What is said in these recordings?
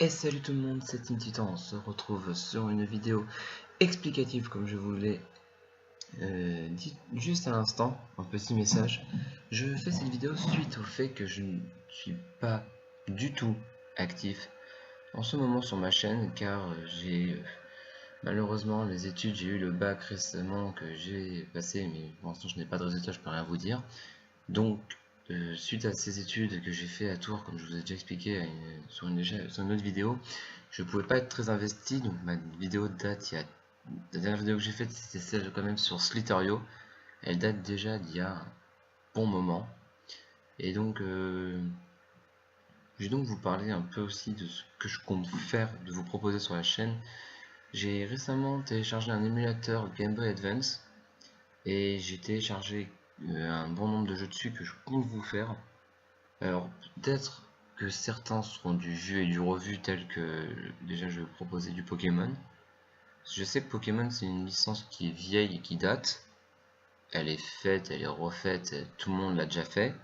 Et salut tout le monde, c'est Team Titan, on se retrouve sur une vidéo explicative comme je vous l'ai dit juste à l'instant, un petit message. Je fais cette vidéo suite au fait que je ne suis pas du tout actif en ce moment sur ma chaîne car j'ai malheureusement les études, j'ai eu le bac récemment que j'ai passé mais pour l'instant je n'ai pas de résultat, je peux rien vous dire. Donc suite à ces études que j'ai fait à Tours, comme je vous ai déjà expliqué sur une autre vidéo, je pouvais pas être très investi, donc ma vidéo date la dernière vidéo que j'ai faite c'était celle quand même sur Slither.io, elle date déjà d'il y a un bon moment, et donc je vais donc vous parler un peu aussi de ce que je compte faire, de vous proposer sur la chaîne. J'ai récemment téléchargé un émulateur Game Boy Advance, et j'ai téléchargé un bon nombre de jeux dessus que je compte vous faire. Alors peut-être que certains seront du vu et du revu, tels que déjà je vais vous proposer du Pokémon. Je sais que Pokémon c'est une licence qui est vieille et qui date. Elle est faite, elle est refaite, tout le monde l'a déjà fait.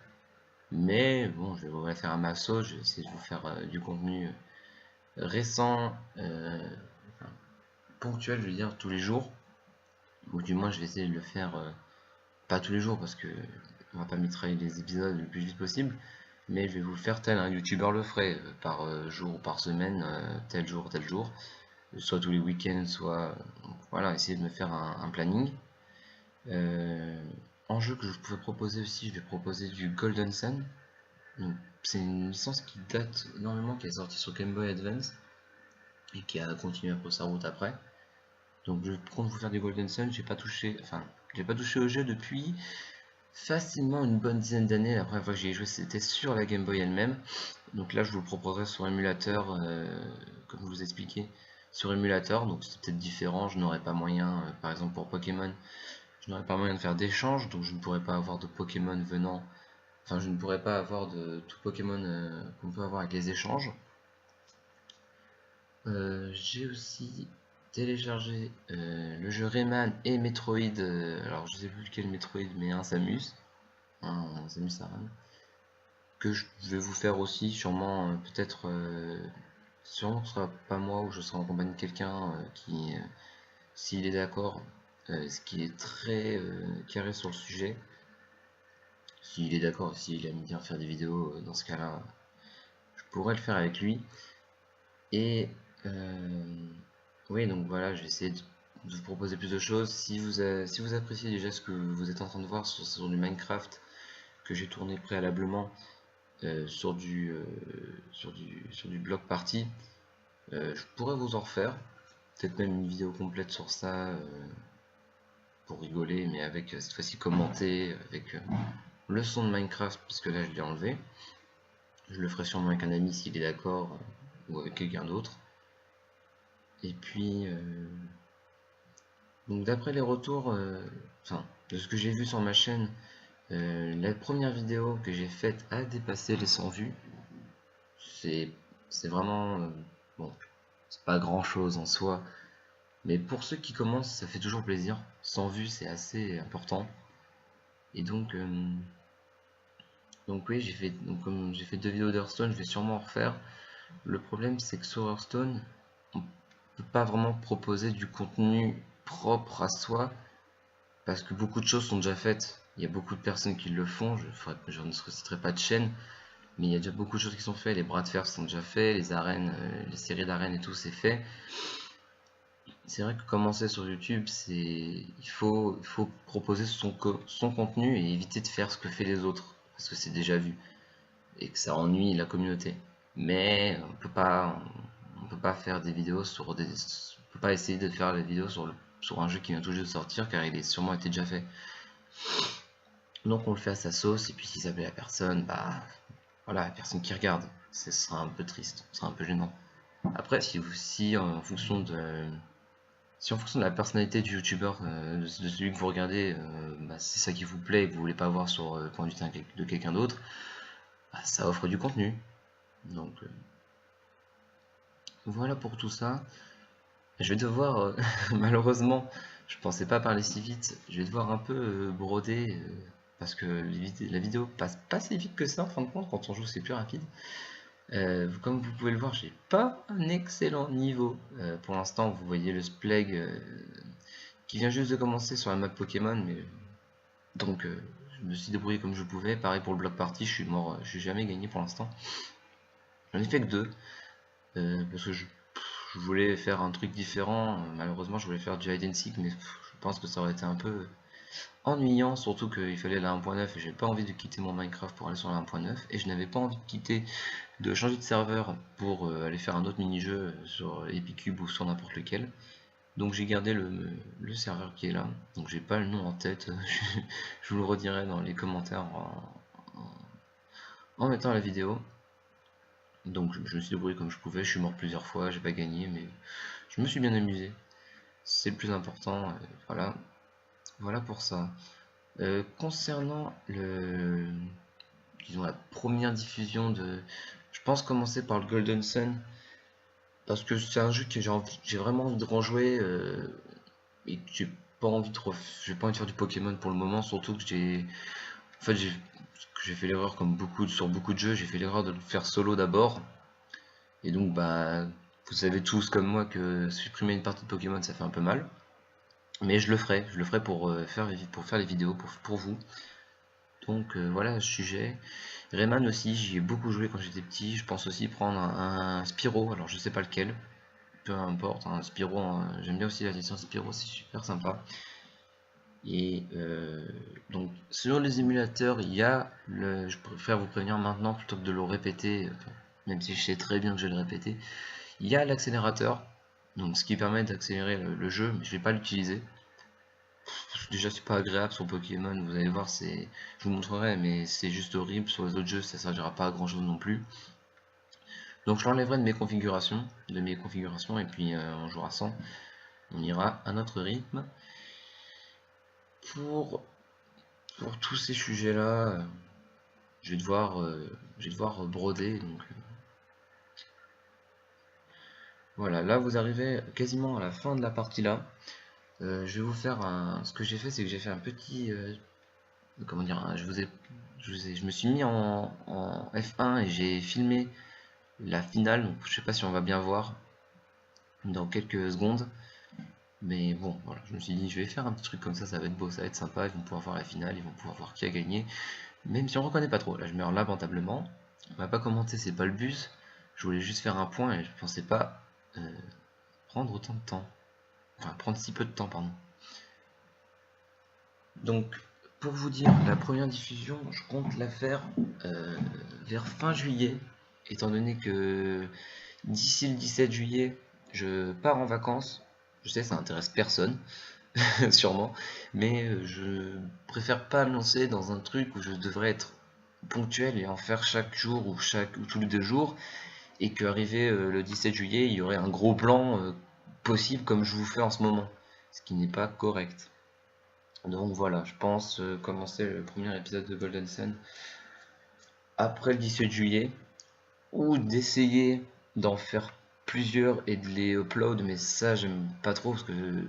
Mais bon, je vais vous la faire à ma sauce, je vais essayer de vous faire du contenu récent, enfin, ponctuel, je veux dire, tous les jours. Ou du moins je vais essayer de le faire pas tous les jours parce que on va pas mitrailler les épisodes le plus vite possible. Mais je vais vous le faire tel un youtubeur le ferait, par jour ou par semaine, tel jour, soit tous les week-ends, soit voilà, essayer de me faire un planning. Euh, En jeu que je pouvais proposer aussi, je vais proposer du Golden Sun. C'est une licence qui date énormément, qui est sortie sur Game Boy Advance et qui a continué après sa route après. Donc je compte vous faire du Golden Sun. J'ai pas touché au jeu depuis facilement une bonne dizaine d'années. La première fois que j'y ai joué, c'était sur la Game Boy elle-même. Donc là, je vous le proposerai sur émulateur, comme je vous expliquais, sur émulateur. Donc c'est peut-être différent. Je n'aurais pas moyen, par exemple pour Pokémon, je n'aurais pas moyen de faire d'échange, donc je ne pourrais pas avoir de Pokémon venant. Enfin, je ne pourrais pas avoir de tout Pokémon qu'on peut avoir avec les échanges. J'ai aussi téléchargé le jeu Rayman et Metroid. Alors, je sais plus lequel Metroid, mais un Samus. Un Samus Aran. Que je vais vous faire aussi, sûrement, peut-être. Sûrement que ce sera pas moi ou je serai en compagnie de quelqu'un qui, s'il est d'accord, ce qui est très carré sur le sujet. S'il est d'accord, s'il aime bien faire des vidéos, dans ce cas-là, je pourrais le faire avec lui. Et oui, donc voilà, je vais essayer de vous proposer plus de choses. Si vous appréciez déjà ce que vous êtes en train de voir sur du Minecraft que j'ai tourné préalablement sur du bloc party, je pourrais vous en refaire. Peut-être même une vidéo complète sur ça pour rigoler, mais avec cette fois-ci commenté, avec le son de Minecraft, puisque là je l'ai enlevé. Je le ferai sûrement avec un ami s'il est d'accord, ou avec quelqu'un d'autre. Et puis, donc d'après les retours, enfin, de ce que j'ai vu sur ma chaîne, la première vidéo que j'ai faite a dépassé les 100 vues. C'est c'est vraiment, bon, c'est pas grand chose en soi, mais pour ceux qui commencent, ça fait toujours plaisir. 100 vues, c'est assez important. Et donc oui, comme j'ai fait 2 vidéos d'Hearthstone, je vais sûrement en refaire. Le problème, c'est que sur Hearthstone, on peut pas vraiment proposer du contenu propre à soi parce que beaucoup de choses sont déjà faites. Il y a beaucoup de personnes qui le font. Je ne citerai pas de chaîne, mais il y a déjà beaucoup de choses qui sont faites. Les bras de fer sont déjà faits, les arènes, les séries d'arènes et tout, c'est fait. C'est vrai que commencer sur YouTube, il faut proposer son contenu et éviter de faire ce que fait les autres parce que c'est déjà vu et que ça ennuie la communauté. Mais on peut pas faire des vidéos on peut pas essayer de faire des vidéos sur un jeu qui vient tout juste de sortir car il est sûrement été déjà fait. Donc on le fait à sa sauce et puis si ça plaît à personne, bah voilà, personne qui regarde. Ce sera un peu triste, ce sera un peu gênant. Après, si en fonction de la personnalité du youtubeur, de celui que vous regardez, bah, c'est ça qui vous plaît et que vous voulez pas voir sur le point de vue de quelqu'un d'autre, bah, ça offre du contenu. Donc voilà pour tout ça. Je vais devoir, malheureusement, je pensais pas parler si vite, je vais devoir un peu broder parce que la vidéo passe pas si vite que ça en fin de compte, quand on joue c'est plus rapide. Comme vous pouvez le voir, j'ai pas un excellent niveau. Pour l'instant, vous voyez le Spleg qui vient juste de commencer sur la map Pokémon, mais donc je me suis débrouillé comme je pouvais. Pareil pour le bloc party, je suis mort, je suis jamais gagné pour l'instant. J'en ai fait que 2 parce que je voulais faire un truc différent. Malheureusement, je voulais faire du hide and seek, mais je pense que ça aurait été un peu ennuyant, surtout qu'il fallait la 1.9 et j'ai pas envie de quitter mon Minecraft pour aller sur la 1.9 et je n'avais pas envie de changer de serveur pour aller faire un autre mini-jeu sur Epicube ou sur n'importe lequel. Donc j'ai gardé le serveur qui est là, donc j'ai pas le nom en tête, je vous le redirai dans les commentaires en mettant la vidéo. Donc je me suis débrouillé comme je pouvais, je suis mort plusieurs fois, j'ai pas gagné, mais je me suis bien amusé. C'est le plus important, voilà. Voilà pour ça. Concernant disons la première diffusion de... Je pense commencer par le Golden Sun, parce que c'est un jeu que j'ai vraiment envie de rejouer, et que j'ai pas envie de faire du Pokémon pour le moment, surtout que en fait, j'ai fait l'erreur comme sur beaucoup de jeux, j'ai fait l'erreur de le faire solo d'abord, et donc bah vous savez tous comme moi que supprimer une partie de Pokémon ça fait un peu mal, mais je le ferai pour faire les vidéos pour vous. Donc voilà le sujet. Rayman aussi, j'y ai beaucoup joué quand j'étais petit. Je pense aussi prendre un Spyro, alors je sais pas lequel, peu importe. Un Spyro, j'aime bien aussi la licence Spyro, c'est super sympa. Et donc sur les émulateurs, je préfère vous prévenir maintenant plutôt que de le répéter, même si je sais très bien que je vais le répéter. Il y a l'accélérateur, donc ce qui permet d'accélérer le jeu, mais je vais pas l'utiliser. Déjà c'est pas agréable sur Pokémon, vous allez voir, je vous montrerai, mais c'est juste horrible. Sur les autres jeux ça servira pas à grand chose non plus. Donc je l'enlèverai de mes configurations, et puis on jouera sans. On ira à notre rythme. Pour tous ces sujets là, je vais devoir broder. Donc voilà, là vous arrivez quasiment à la fin de la partie là. Je vais vous faire ce que j'ai fait, c'est que j'ai fait un petit comment dire, je me suis mis en F1 et j'ai filmé la finale, donc je sais pas si on va bien voir dans quelques secondes, mais bon voilà, je me suis dit je vais faire un petit truc comme ça va être beau, ça va être sympa, ils vont pouvoir voir la finale, ils vont pouvoir voir qui a gagné, même si on reconnaît pas trop. Là je meurs lamentablement, on va pas commenter, c'est pas le but, je voulais juste faire un point et je pensais pas prendre autant de temps, enfin prendre si peu de temps pardon. Donc pour vous dire, la première diffusion, je compte la faire vers fin juillet, étant donné que d'ici le 17 juillet, je pars en vacances. Je sais, ça intéresse personne, sûrement, mais je préfère pas me lancer dans un truc où je devrais être ponctuel et en faire chaque jour ou tous les 2 jours, et qu'arrivé le 17 juillet, il y aurait un gros plan possible comme je vous fais en ce moment, ce qui n'est pas correct. Donc voilà, je pense commencer le premier épisode de Golden Sun après le 17 juillet, ou d'essayer d'en faire plusieurs et de les upload, mais ça j'aime pas trop parce que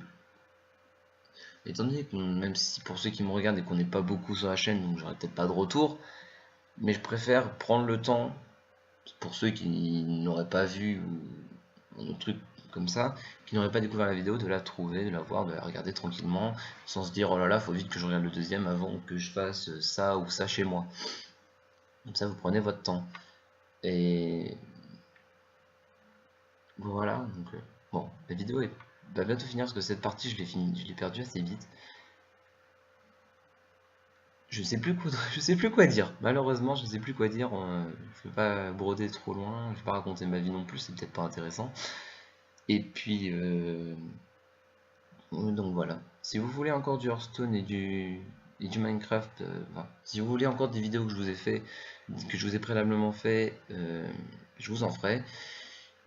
étant donné que même si pour ceux qui me regardent et qu'on n'est pas beaucoup sur la chaîne, donc j'aurai peut-être pas de retour, mais je préfère prendre le temps pour ceux qui n'auraient pas vu ou un autre truc comme ça, qui n'auraient pas découvert la vidéo, de la trouver, de la voir, de la regarder tranquillement, sans se dire oh là là, faut vite que je regarde le deuxième avant que je fasse ça ou ça chez moi. Comme ça vous prenez votre temps. Et voilà, donc bon, la vidéo va bientôt finir parce que cette partie je l'ai perdue assez vite. Je sais plus quoi dire. Malheureusement, je sais plus quoi dire. Je vais pas broder trop loin, je vais pas raconter ma vie non plus, c'est peut-être pas intéressant. Et puis donc voilà. Si vous voulez encore du Hearthstone et du Minecraft, enfin, si vous voulez encore des vidéos que je vous ai fait, que je vous ai préalablement fait, je vous en ferai.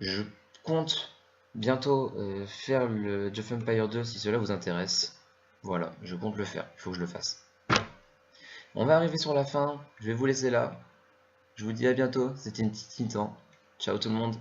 Je compte bientôt faire le Age of Empires 2 si cela vous intéresse. Voilà, je compte le faire, il faut que je le fasse. On va arriver sur la fin, je vais vous laisser là. Je vous dis à bientôt, c'était une petite temps. Ciao tout le monde.